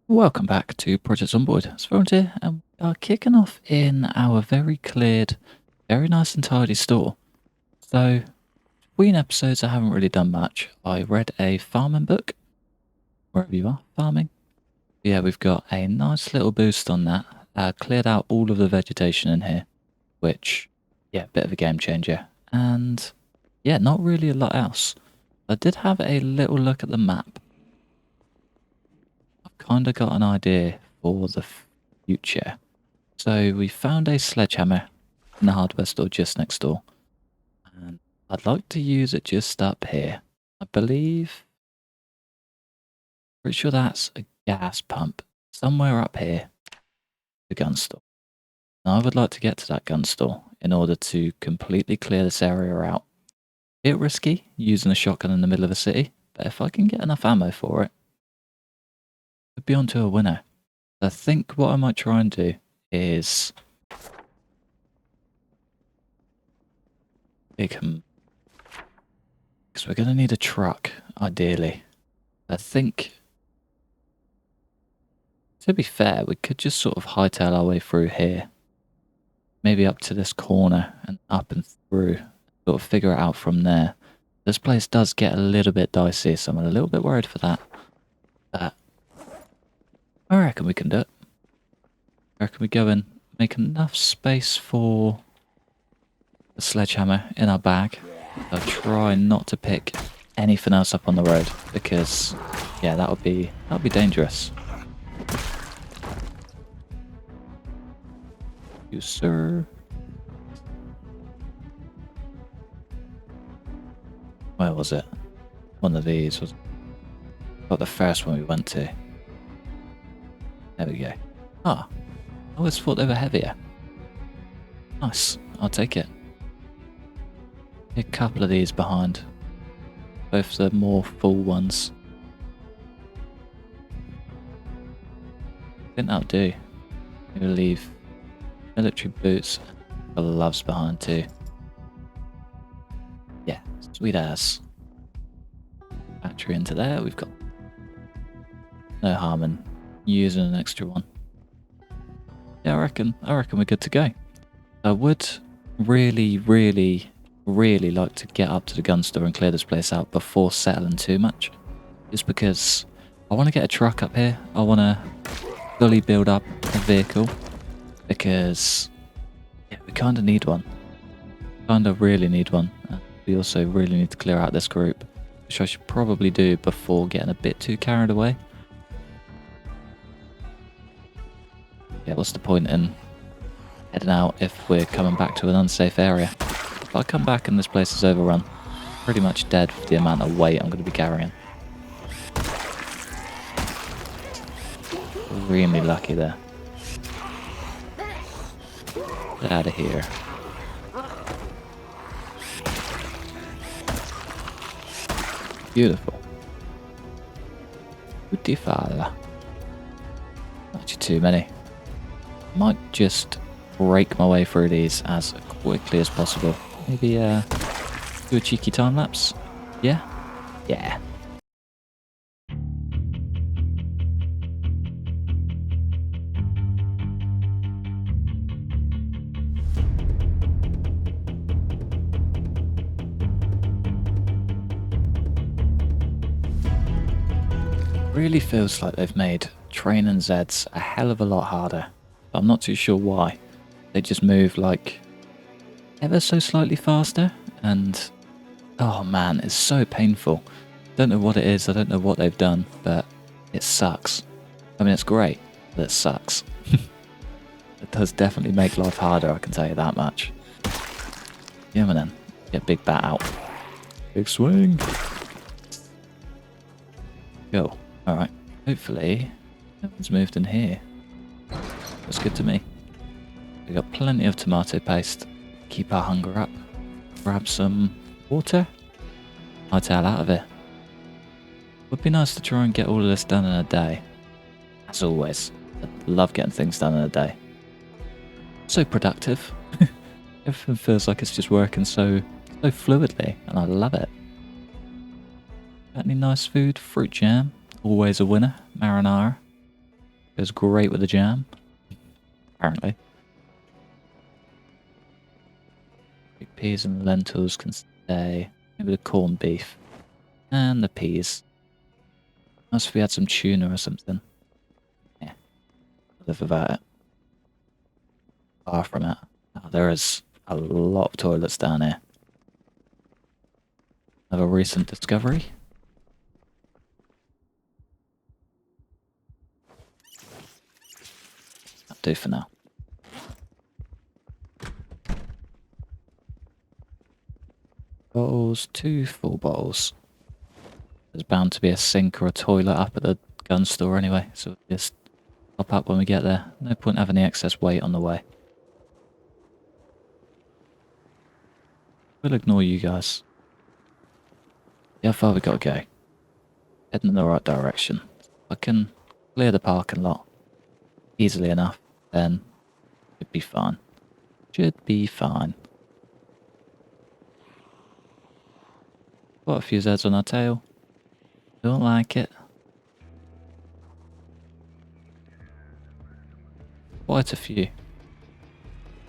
Welcome back to Project Zomboid. It's Volunteer, and we are kicking off in our very cleared, very nice and tidy store. So, between episodes, I haven't really done much. I read a farming book, wherever you are, farming. Yeah, we've got a nice little boost on that. Cleared out all of the vegetation in here, which, yeah, bit of a game changer. And, yeah, not really a lot else. I did have a little look at the map. I've kind of got an idea for the future. So we found a sledgehammer in the hardware store just next door. And I'd like to use it just up here. I believe, pretty sure that's a gas pump. Somewhere up here, the gun store. Now I would like to get to that gun store in order to completely clear this area out. Bit risky using a shotgun in the middle of a city, but if I can get enough ammo for it, could be onto a winner. I think what I might try and do is because we're going to need a truck, ideally. I think, to be fair, we could just sort of hightail our way through here. Maybe up to this corner and up and through. Sort of figure it out from there. This place does get a little bit dicey, so I'm a little bit worried for that. But I reckon we can do it. I reckon we go and make enough space for the sledgehammer in our bag. I'll try not to pick anything else up on the road because, yeah, that would be dangerous. You, sir. Where was it? One of these was about the first one we went to. There we go. Ah, I always thought they were heavier. Nice, I'll take it. A couple of these behind. Both the more full ones. I think that'll do. Maybe leave military boots and gloves behind too. Yeah, sweet ass. Battery into there. We've got no harm in using an extra one. Yeah, I reckon we're good to go. I would really like to get up to the gun store and clear this place out before settling too much. Just because I want to get a truck up here. I want to fully build up a vehicle because, yeah, we kind of need one. Kind of really need one. We also really need to clear out this group, which I should probably do before getting a bit too carried away. Yeah, what's the point in heading out if we're coming back to an unsafe area? If I come back and this place is overrun, pretty much dead for the amount of weight I'm going to be carrying. Extremely lucky there. Get out of here. Beautiful. Beautiful. Actually too many. Might just break my way through these as quickly as possible. Maybe do a cheeky time lapse. Yeah? Yeah. Really feels like they've made training Zeds a hell of a lot harder. But I'm not too sure why. They just move like ever so slightly faster and oh man, it's so painful. Don't know what it is, I don't know what they've done, but it sucks. I mean, it's great, but it sucks. It does definitely make life harder, I can tell you that much. Yeah, man, then. Get big bat out. Big swing. Go. Alright. Hopefully, no one's moved in here. That's good to me. We got plenty of tomato paste. Keep our hunger up. Grab some water. Hightail out of here. Would be nice to try and get all of this done in a day. As always, I love getting things done in a day. So productive. Everything feels like it's just working so fluidly, and I love it. Got any nice food? Fruit jam, always a winner. Marinara. Goes great with the jam. Apparently. Peas and lentils can stay. Maybe the corned beef. And the peas. Nice if we had some tuna or something. Yeah. I'll live without it. Far from it. Oh, there is a lot of toilets down here. Another recent discovery. That'll do for now. Bottles, 2 full bottles. There's bound to be a sink or a toilet up at the gun store anyway, so we'll just pop up when we get there. No point having any excess weight on the way. We'll ignore you guys. See how far we gotta go. Heading in the right direction. If I can clear the parking lot easily enough, then it'd be fine. Should be fine. Got a few Zeds on our tail. Don't like it. Quite a few. There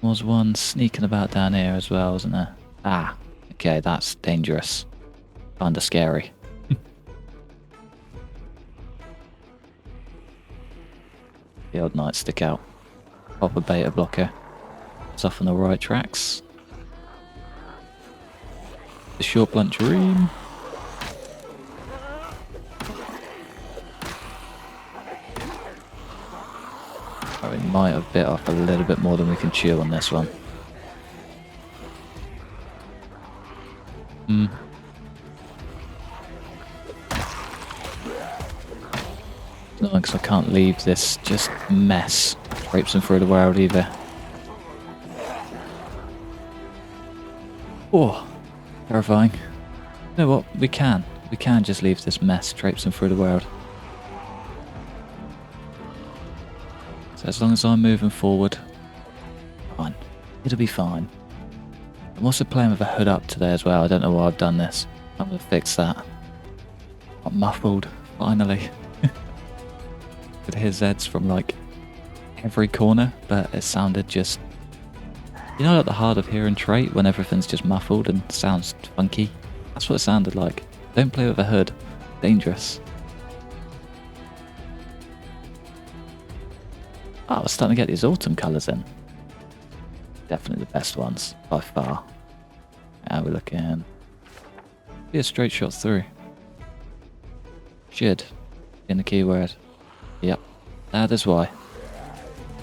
was one sneaking about down here as well, wasn't there? Ah, okay, that's dangerous. Kinda scary. The old night stick out. Pop a beta blocker. It's off on the right tracks. The short blunt dream. Oh, we might have bit off a little bit more than we can chew on this one. No, because I can't leave this just mess traipsing through the world either. Oh, terrifying. You know what? We can. We can just leave this mess traipsing through the world. So as long as I'm moving forward, fine. It'll be fine. I'm also playing with a hood up today as well. I don't know why I've done this. I'm going to fix that. I'm muffled, finally. Could hear Zeds from like every corner, but it sounded just... You know, like the hard of hearing trait when everything's just muffled and sounds funky? That's what it sounded like. Don't play with a hood. Dangerous. Oh, we're starting to get these autumn colours in. Definitely the best ones, by far. How we're looking. Be a straight shot through. Should. In the keyword. Yep. That is why.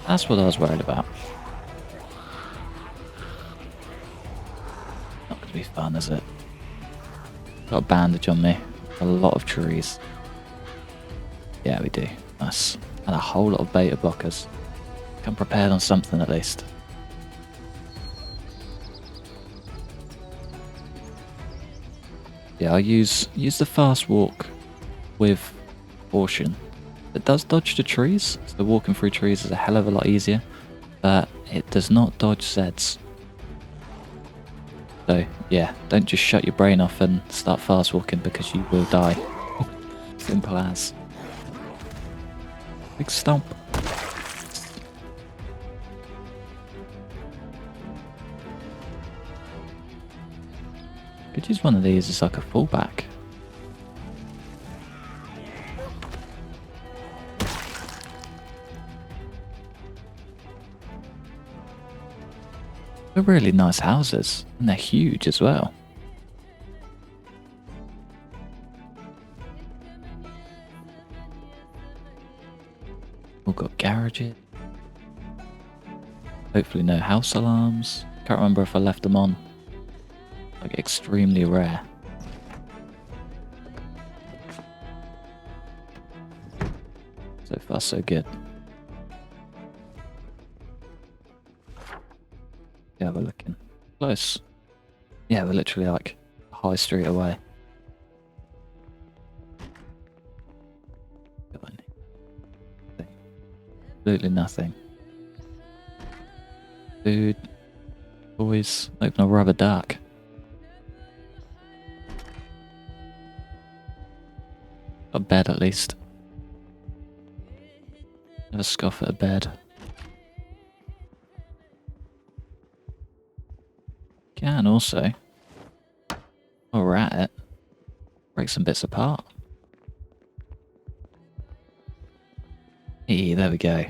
That's what I was worried about. Not going to be fun, is it? Got a bandage on me. A lot of trees. Yeah, we do. Nice. And a whole lot of beta blockers. Come prepared on something at least. Yeah, I use the fast walk with caution. It does dodge the trees, so walking through trees is a hell of a lot easier, but it does not dodge Zeds. So yeah, don't just shut your brain off and start fast walking because you will die. Simple as. Big stomp. Could use one of these as like a fallback. They're really nice houses, and they're huge as well. We've got garages. Hopefully no house alarms. Can't remember if I left them on. Like extremely rare. So far so good. Yeah, we're looking close. Yeah, we're literally like a high street away. Absolutely nothing. Food. Boys, open a rubber duck. A bed at least. Never scoff at a bed. Can also, while we're at it, break some bits apart. Hey, there we go.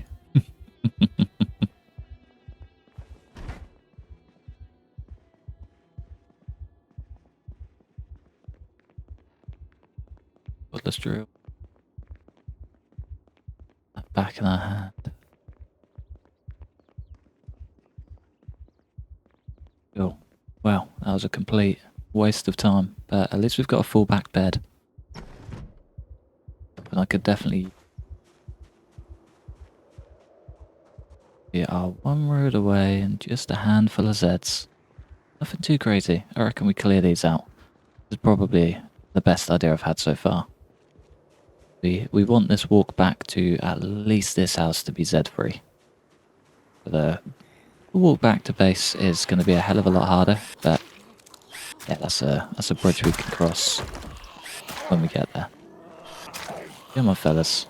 Let's drill that back in our hand. Cool. Well, that was a complete waste of time, but at least we've got a full back bed. And I could definitely... We are one road away and just a handful of Zeds. Nothing too crazy. I reckon we clear these out. This is probably the best idea I've had so far. We want this walk back to at least this house to be Z-free. The walk back to base is going to be a hell of a lot harder, but yeah, that's a bridge we can cross when we get there. Come on, fellas.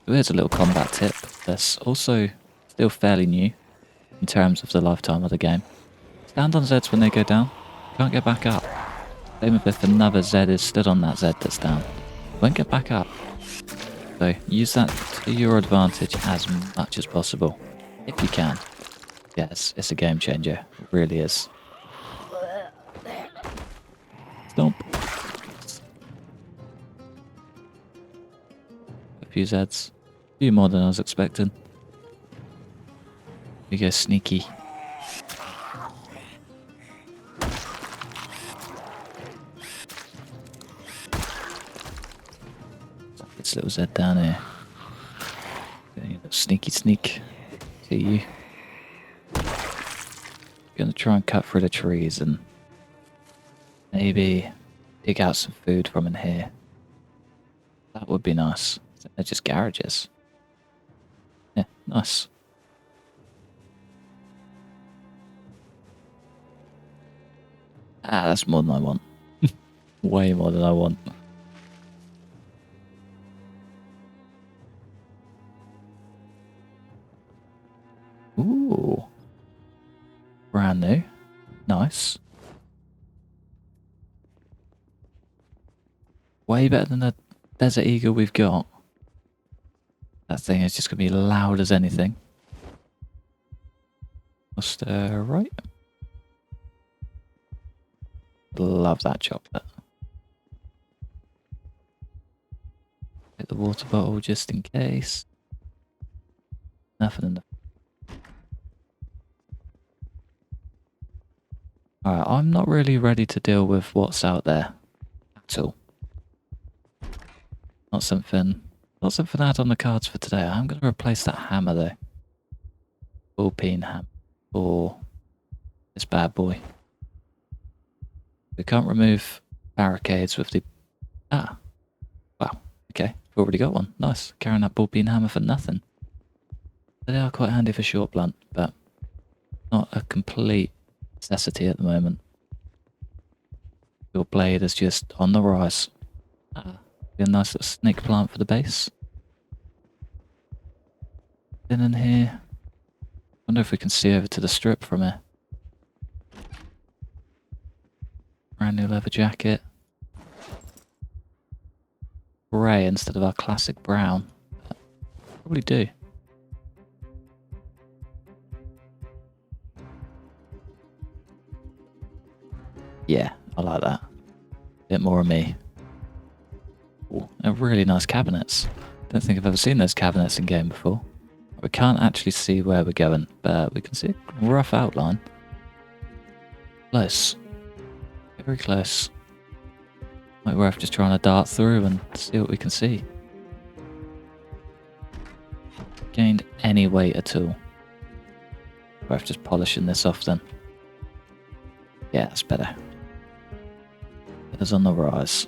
So here's a little combat tip that's also still fairly new in terms of the lifetime of the game. Stand on Zeds when they go down. You can't get back up. Same if another Zed is stood on that Zed that's down. Won't get back up. So use that to your advantage as much as possible, if you can. Yes, it's a game changer. It really is. Stomp. A few Zeds. A few more than I was expecting. We go sneaky. This little Z down here. Sneaky sneak. See you. Gonna try and cut through the trees and maybe dig out some food from in here. That would be nice. They're just garages. Yeah, nice. Ah, that's more than I want. Way more than I want. Ooh. Brand new. Nice. Way better than the Desert Eagle we've got. That thing is just going to be loud as anything. Just right. Love that chocolate. Get the water bottle just in case. Nothing in the... Alright, I'm not really ready to deal with what's out there at all. Not something I had on the cards for today. I'm going to replace that hammer though. Propane hammer for this bad boy. We can't remove barricades with the... Ah. Wow. Okay. We've already got one. Nice. Carrying that ball-peen hammer for nothing. They are quite handy for short blunt, but not a complete necessity at the moment. Your blade is just on the rise. Ah. Be a nice little snake plant for the base. Then in here. Wonder if we can see over to the strip from here. Brand new leather jacket. Grey instead of our classic brown. Probably do. Yeah, I like that. Bit more of me. Ooh, they're really nice cabinets. Don't think I've ever seen those cabinets in game before. We can't actually see where we're going, but we can see a rough outline. Close. Very close. Might be worth just trying to dart through and see what we can see. Gained any weight at all. Worth just polishing this off then. Yeah, that's better. It is on the rise.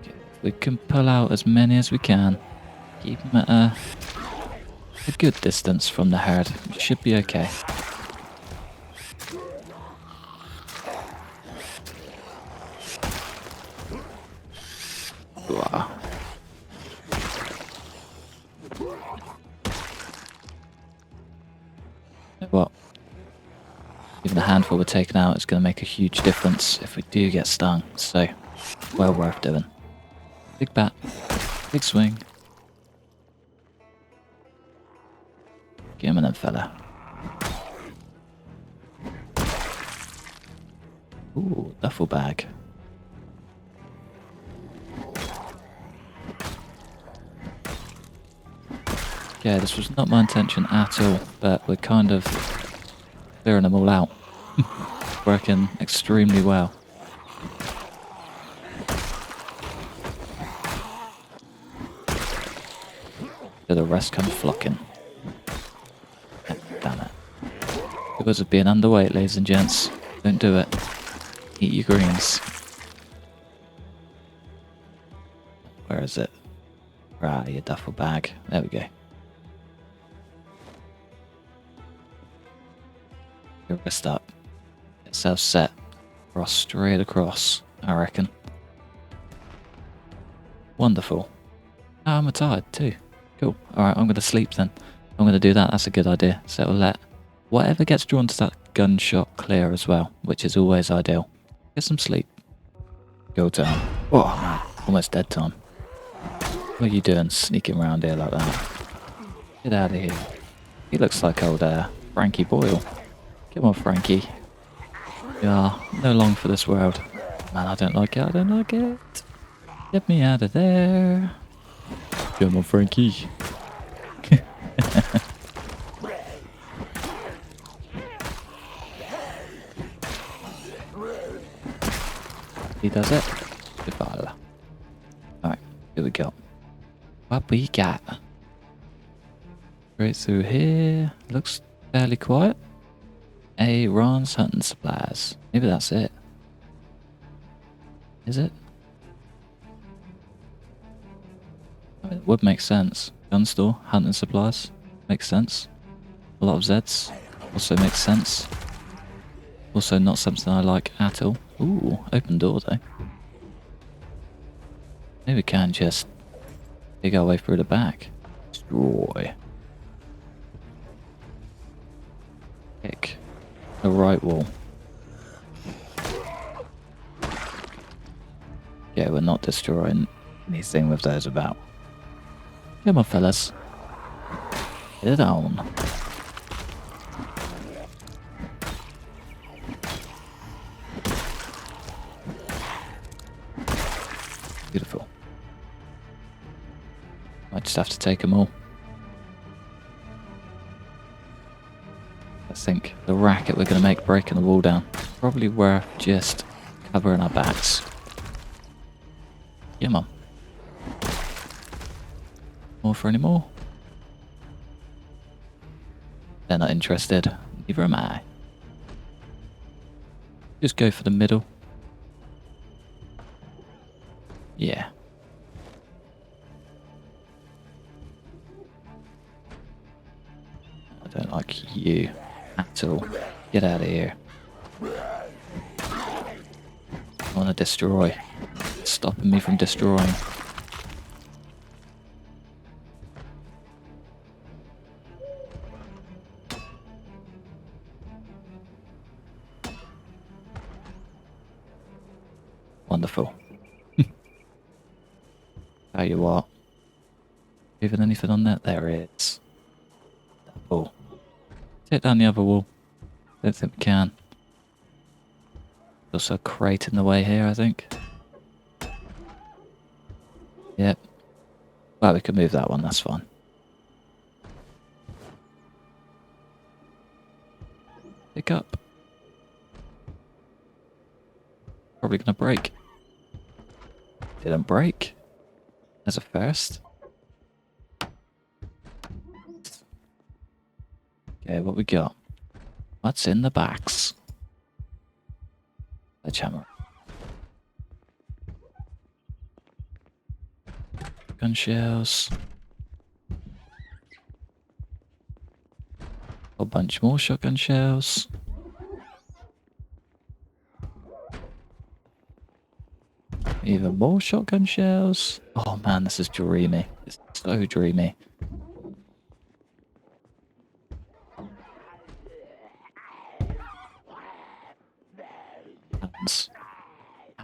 Okay, we can pull out as many as we can. Keep them at a a good distance from the herd. It should be okay. Wow. You know what? Even a handful we're taking out is going to make a huge difference if we do get stung. So, well worth doing. Big bat. Big swing. Get him in then, fella. Ooh, duffel bag. Yeah, this was not my intention at all, but we're kind of clearing them all out. Working extremely well. So the rest come flocking. Damn it. Because of being underweight, ladies and gents. Don't do it. Eat your greens. Where is it? Right, your duffel bag. There we go. Your wrist up. Get yourself set. Cross straight across, I reckon. Wonderful. Oh, I'm tired too. Cool. Alright, I'm going to sleep then. I'm going to do that. That's a good idea. So it'll let whatever gets drawn to that gunshot clear as well, which is always ideal. Get some sleep. Go time. Oh man, almost dead time. What are you doing sneaking around here like that? Get out of here. He looks like old Frankie Boyle. Come on, Frankie. You are no long for this world. Man, I don't like it. I don't like it. Get me out of there. Come on, Frankie. He does it. Goodbye. Alright, here we go. What we got? Straight through here. Looks fairly quiet. Ron's hunting supplies. Maybe that's it. Is it? I mean, it would make sense. Gun store, hunting supplies. Makes sense. A lot of Zeds. Also makes sense. Also not something I like at all. Ooh, open door though. Maybe we can just dig our way through the back. Destroy. Kick. The right wall. Yeah, we're not destroying anything with those about. Come on, fellas. Get it on. Beautiful. I just have to take them all. I think the racket we're going to make breaking the wall down probably worth just covering our backs. Come on. More for any more? They're not interested. Neither am I. Just go for the middle. Yeah. I don't like you at all. Get out of here. I want to destroy. Stopping me from destroying. Wonderful. Tell you what. Even anything on that? There it is. Oh. Take down the other wall. Don't think we can. Also a crate in the way here, I think. Yep. Well, we can move that one, that's fine. Pick up. Probably gonna break. Didn't break. As a first. Okay, what we got? What's in the box? Sledgehammer. Gun shells. A bunch more shotgun shells. Even more shotgun shells. Oh man, this is dreamy. It's so dreamy. Tons.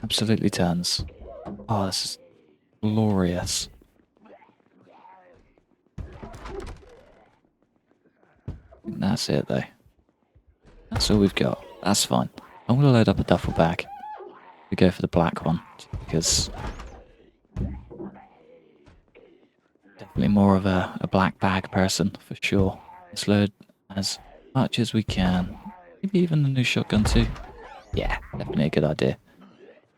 Absolutely tons. Oh, this is glorious. That's it though. That's all we've got. That's fine. I'm gonna load up a duffel bag. We go for the black one because definitely more of a black bag person for sure. Let's load as much as we can. Maybe even the new shotgun too. Yeah, definitely a good idea.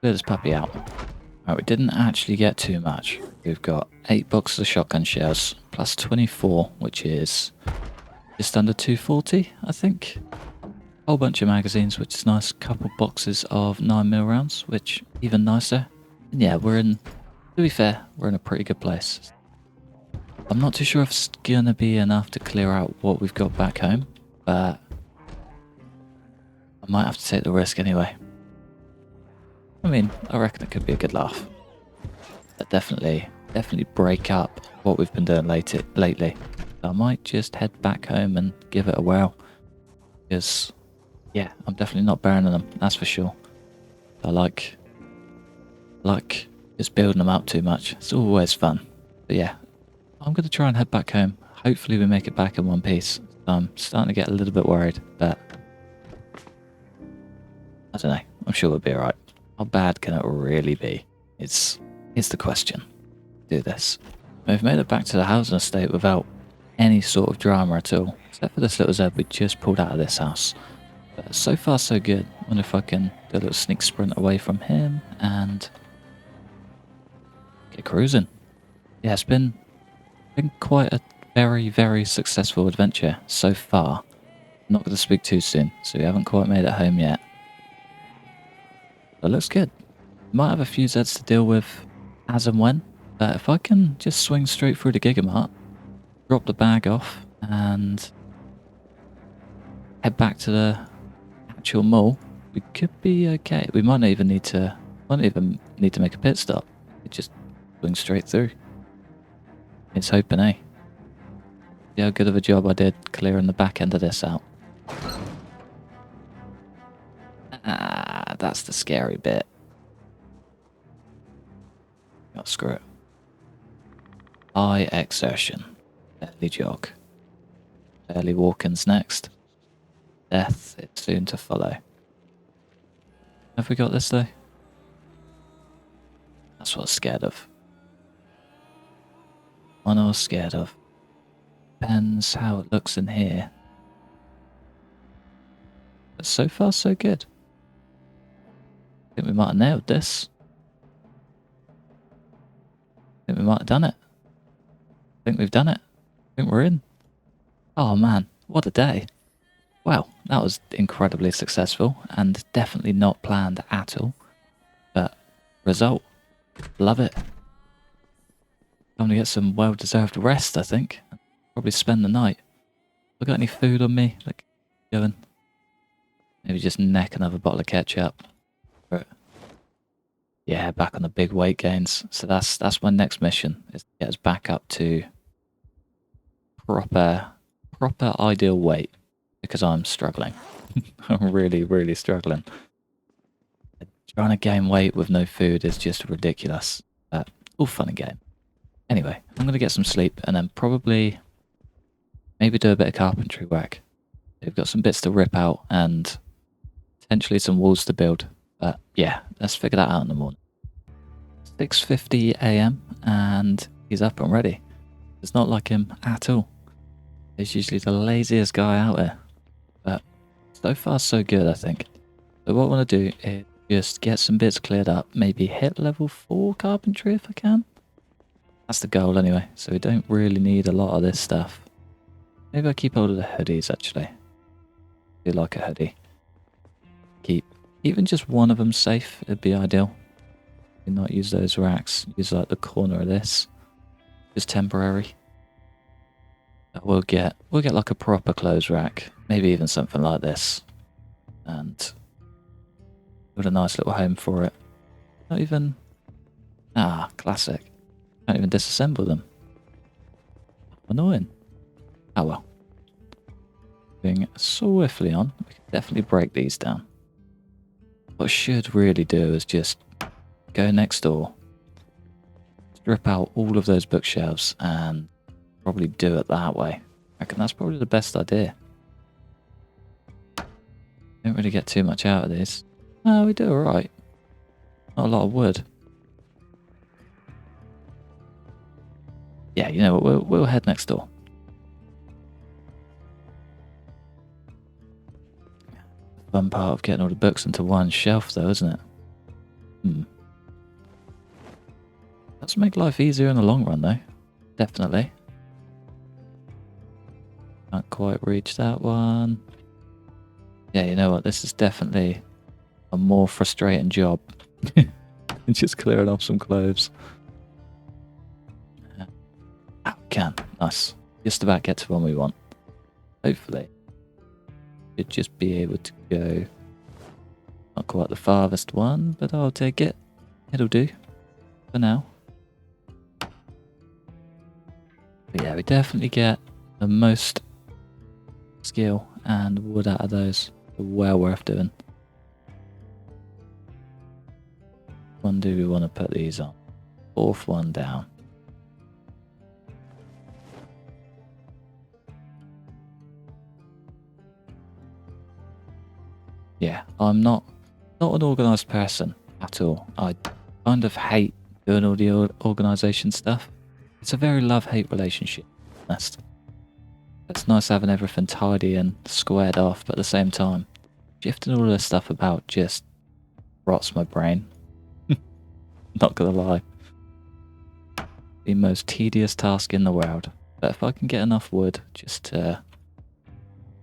Clear this puppy out. Alright, we didn't actually get too much. We've got 8 boxes of shotgun shells plus 24, which is just under 240, I think. Whole bunch of magazines, which is nice. Couple boxes of 9mm rounds, which even nicer. And yeah, we're in, to be fair, we're in a pretty good place. I'm not too sure if it's gonna be enough to clear out what we've got back home, but I might have to take the risk anyway. I mean, I reckon it could be a good laugh. But definitely break up what we've been doing lately. I might just head back home and give it a whirl. Because, yeah, I'm definitely not burning them, that's for sure. I like just building them up too much. It's always fun. But yeah, I'm going to try and head back home. Hopefully we make it back in one piece. I'm starting to get a little bit worried, but I don't know. I'm sure we'll be alright. How bad can it really be? It's the question. Do this. We've made it back to the housing estate without any sort of drama at all. Except for this little Zed we just pulled out of this house. But so far so good. I wonder if I can do a little sneak sprint away from him and get cruising. Yeah, it's been quite a very, very successful adventure so far. Not going to speak too soon, so we haven't quite made it home yet. But it looks good. Might have a few Zeds to deal with as and when, but if I can just swing straight through the Gigamart, drop the bag off, and head back to the actual mall, we could be okay. We might not even need to make a pit stop. We just swing straight through. It's hoping, eh? See how good of a job I did clearing the back end of this out. Ah, that's the scary bit. Oh, screw it. High exertion. Early jog. Early walk-ins next. Death is soon to follow. Have we got this though? That's what I was scared of. One I was scared of. Depends how it looks in here. But so far so good. I think we might have nailed this. I think we might have done it. I think we've done it. I think we're in. Oh man, what a day. Wow, that was incredibly successful and definitely not planned at all. But result, love it. Time to get some well-deserved rest, I think. Probably spend the night. Have I got any food on me? Like, going? Maybe just neck another bottle of ketchup. But yeah, back on the big weight gains. So that's my next mission, is to get us back up to proper ideal weight, because I'm struggling. I'm really struggling. Trying to gain weight with no food is just ridiculous. All fun and game. Anyway, I'm going to get some sleep and then probably maybe do a bit of carpentry work. We've got some bits to rip out and potentially some walls to build. But yeah, let's figure that out in the morning. 6:50 AM and he's up and ready. It's not like him at all. He's usually the laziest guy out there. But so far so good, I think. So what I want to do is just get some bits cleared up. Maybe hit level 4 carpentry if I can. That's the goal anyway. So we don't really need a lot of this stuff. Maybe I'll keep hold of the hoodies actually. I do like a hoodie. Keep even just one of them safe. It'd be ideal. Do not use those racks. Use like the corner of this. Just temporary. We'll get like a proper clothes rack, maybe even something like this, and build a nice little home for it. Not even classic. Can't even disassemble them. Annoying. Oh well. Moving swiftly on, we can definitely break these down. What I should really do is just go next door, strip out all of those bookshelves, and probably do it that way. I reckon that's probably the best idea. Don't really get too much out of these. No, we do alright. Not a lot of wood. Yeah, you know what, we'll head next door. The fun part of getting all the books into one shelf though, isn't it? Does make life easier in the long run though. Definitely. Can't quite reach that one. Yeah, you know what, this is definitely a more frustrating job. Just clearing off some clothes. Can. Nice. Just about get to one we want. Hopefully. Should just be able to go. Not quite the farthest one, but I'll take it. It'll do. For now. But yeah, we definitely get the most skill and wood out of those. Well worth doing. One do we want to put these on? Fourth one down. Yeah, I'm not an organised person at all. I kind of hate doing all the organisation stuff. It's a very love-hate relationship, to be honest. It's nice having everything tidy and squared off, but at the same time, shifting all this stuff about just rots my brain. Not gonna lie. The most tedious task in the world. But if I can get enough wood just to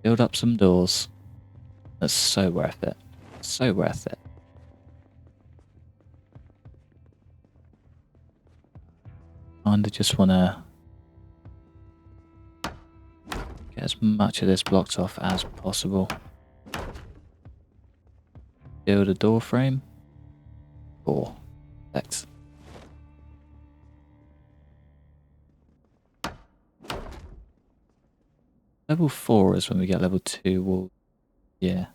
build up some doors, that's so worth it. So worth it. Kinda just wanna get as much of this blocked off as possible. Build a door frame. 4. Perfect. Level 4 is when we get level 2 wall. Yeah.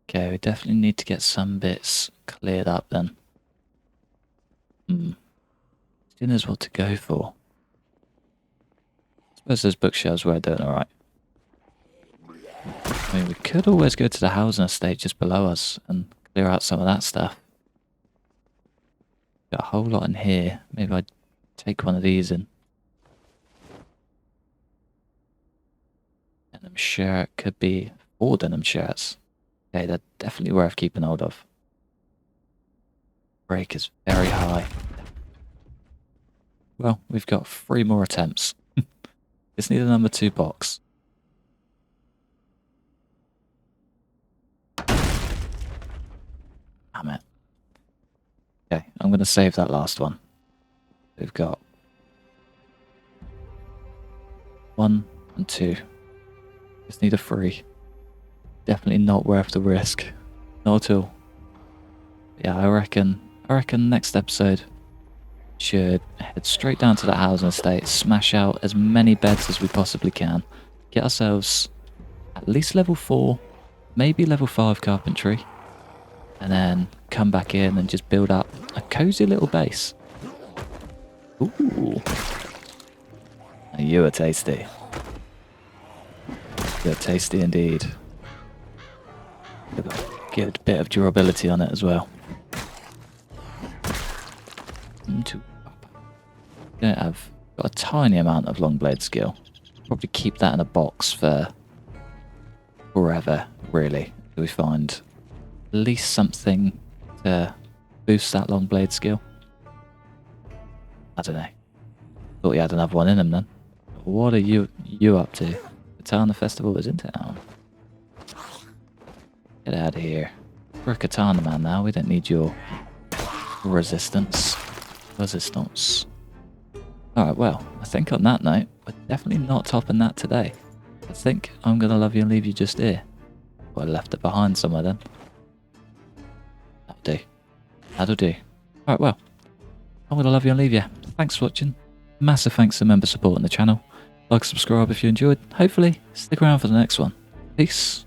Okay, we definitely need to get some bits cleared up then. Who knows what to go for? I suppose those bookshelves were doing alright. I mean, we could always go to the housing estate just below us and clear out some of that stuff. Got a whole lot in here. Maybe I'd take one of these in. And I'm sure it could be 4 denim shirts. Okay, they're definitely worth keeping hold of. Break is very high. Well, we've got 3 more attempts. Just need a number 2 box. Damn it. Okay, I'm going to save that last one. We've got 1 and 2. Just need a 3. Definitely not worth the risk. Not at all. Yeah, I reckon next episode should head straight down to the housing estate, smash out as many beds as we possibly can, get ourselves at least level 4, maybe level 5 carpentry, and then come back in and just build up a cozy little base. Ooh. You are tasty. You're tasty indeed. Got a good bit of durability on it as well. Don't have got a tiny amount of long blade skill. Probably keep that in a box for forever, really. Till we find at least something to boost that long blade skill. I don't know. Thought you had another one in him then. What are you up to? Katana Festival is in town. Get out of here. We're a Katana man now. We don't need your resistance. Alright, well, I think on that note, we're definitely not topping that today. I think I'm going to love you and leave you just here. Well, I left it behind somewhere then. That'll do. That'll do. Alright, well, I'm going to love you and leave you. Thanks for watching. Massive thanks to members supporting the channel. Like, subscribe if you enjoyed. Hopefully, stick around for the next one. Peace.